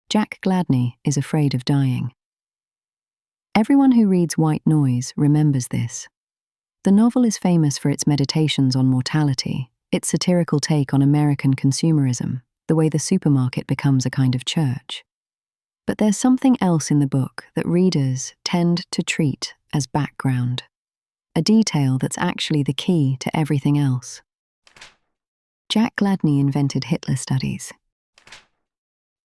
Jack Gladney is afraid of dying. Everyone who reads White Noise remembers this. The novel is famous for its meditations on mortality, its satirical take on American consumerism, the way the supermarket becomes a kind of church. But there's something else in the book that readers tend to treat as background, a detail that's actually the key to everything else. Jack Gladney invented Hitler studies.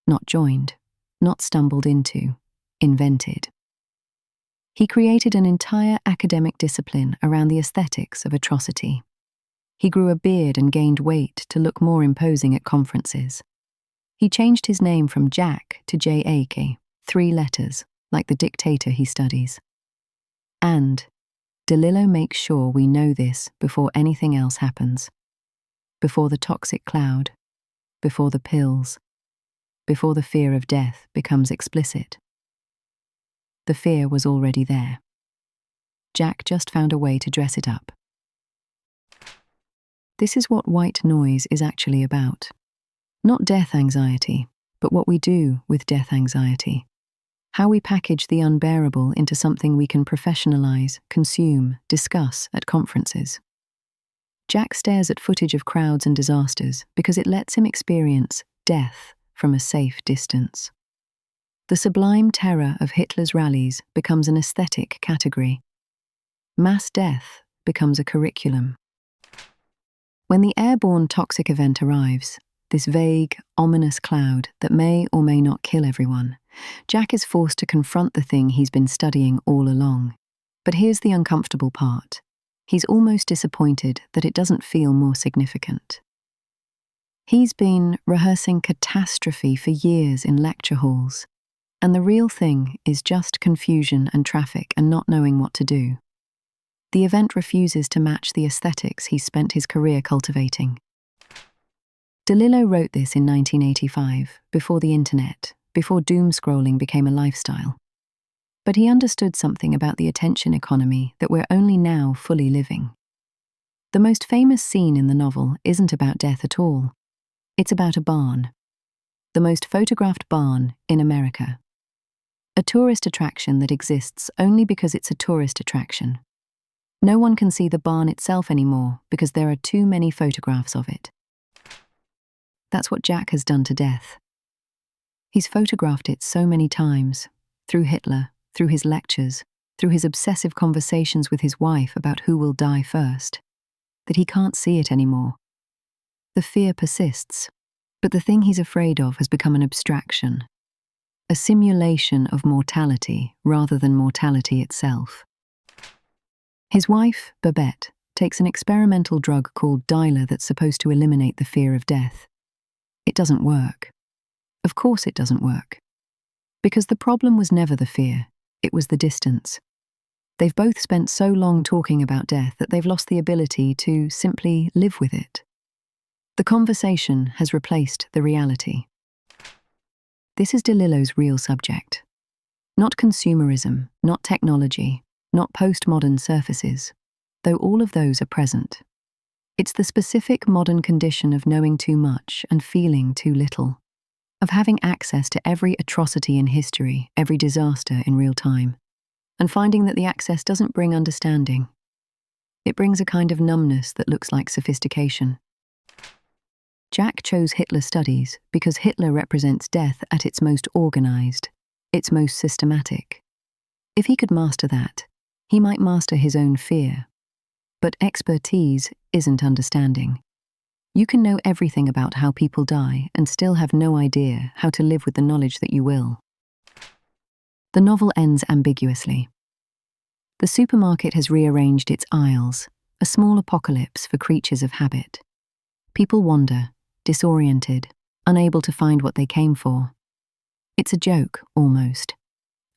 Not joined, not stumbled into, invented. He created an entire academic discipline around the aesthetics of atrocity. He grew a beard and gained weight to look more imposing at conferences. He changed his name from Jack to J.A.K., 3 letters, like the dictator he studies. And DeLillo makes sure we know this before anything else happens. Before the toxic cloud, before the pills, before the fear of death becomes explicit. The fear was already there. Jack just found a way to dress it up. This is what White Noise is actually about. Not death anxiety, but what we do with death anxiety. How we package the unbearable into something we can professionalize, consume, discuss at conferences. Jack stares at footage of crowds and disasters because it lets him experience death from a safe distance. The sublime terror of Hitler's rallies becomes an aesthetic category. Mass death becomes a curriculum. When the airborne toxic event arrives, this vague, ominous cloud that may or may not kill everyone, Jack is forced to confront the thing he's been studying all along. But here's the uncomfortable part. He's almost disappointed that it doesn't feel more significant. He's been rehearsing catastrophe for years in lecture halls, and the real thing is just confusion and traffic and not knowing what to do. The event refuses to match the aesthetics he's spent his career cultivating. DeLillo wrote this in 1985, before the internet, before doom scrolling became a lifestyle. But he understood something about the attention economy that we're only now fully living. The most famous scene in the novel isn't about death at all. It's about a barn. The most photographed barn in America. A tourist attraction that exists only because it's a tourist attraction. No one can see the barn itself anymore because there are too many photographs of it. That's what Jack has done to death. He's photographed it so many times, through Hitler, through his lectures, through his obsessive conversations with his wife about who will die first, that he can't see it anymore. The fear persists, but the thing he's afraid of has become an abstraction, a simulation of mortality rather than mortality itself. His wife, Babette, takes an experimental drug called DeLillo that's supposed to eliminate the fear of death. It doesn't work. Of course it doesn't work. Because the problem was never the fear, it was the distance. They've both spent so long talking about death that they've lost the ability to simply live with it. The conversation has replaced the reality. This is DeLillo's real subject. Not consumerism, not technology, not postmodern surfaces, though all of those are present. It's the specific modern condition of knowing too much and feeling too little, of having access to every atrocity in history, every disaster in real time, and finding that the access doesn't bring understanding. It brings a kind of numbness that looks like sophistication. Jack chose Hitler studies because Hitler represents death at its most organized, its most systematic. If he could master that, he might master his own fear. But expertise isn't understanding. You can know everything about how people die and still have no idea how to live with the knowledge that you will. The novel ends ambiguously. The supermarket has rearranged its aisles, a small apocalypse for creatures of habit. People wander, disoriented, unable to find what they came for. It's a joke, almost.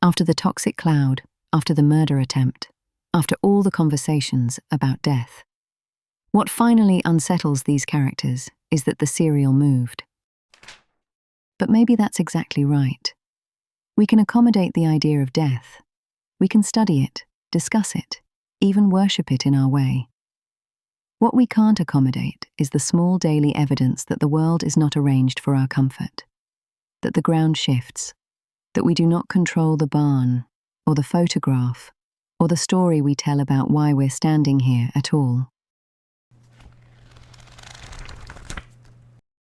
After the toxic cloud, after the murder attempt, after all the conversations about death. What finally unsettles these characters is that the serial moved. But maybe that's exactly right. We can accommodate the idea of death. We can study it, discuss it, even worship it in our way. What we can't accommodate is the small daily evidence that the world is not arranged for our comfort. that the ground shifts, that we do not control the barn, or the photograph, or the story we tell about why we're standing here at all.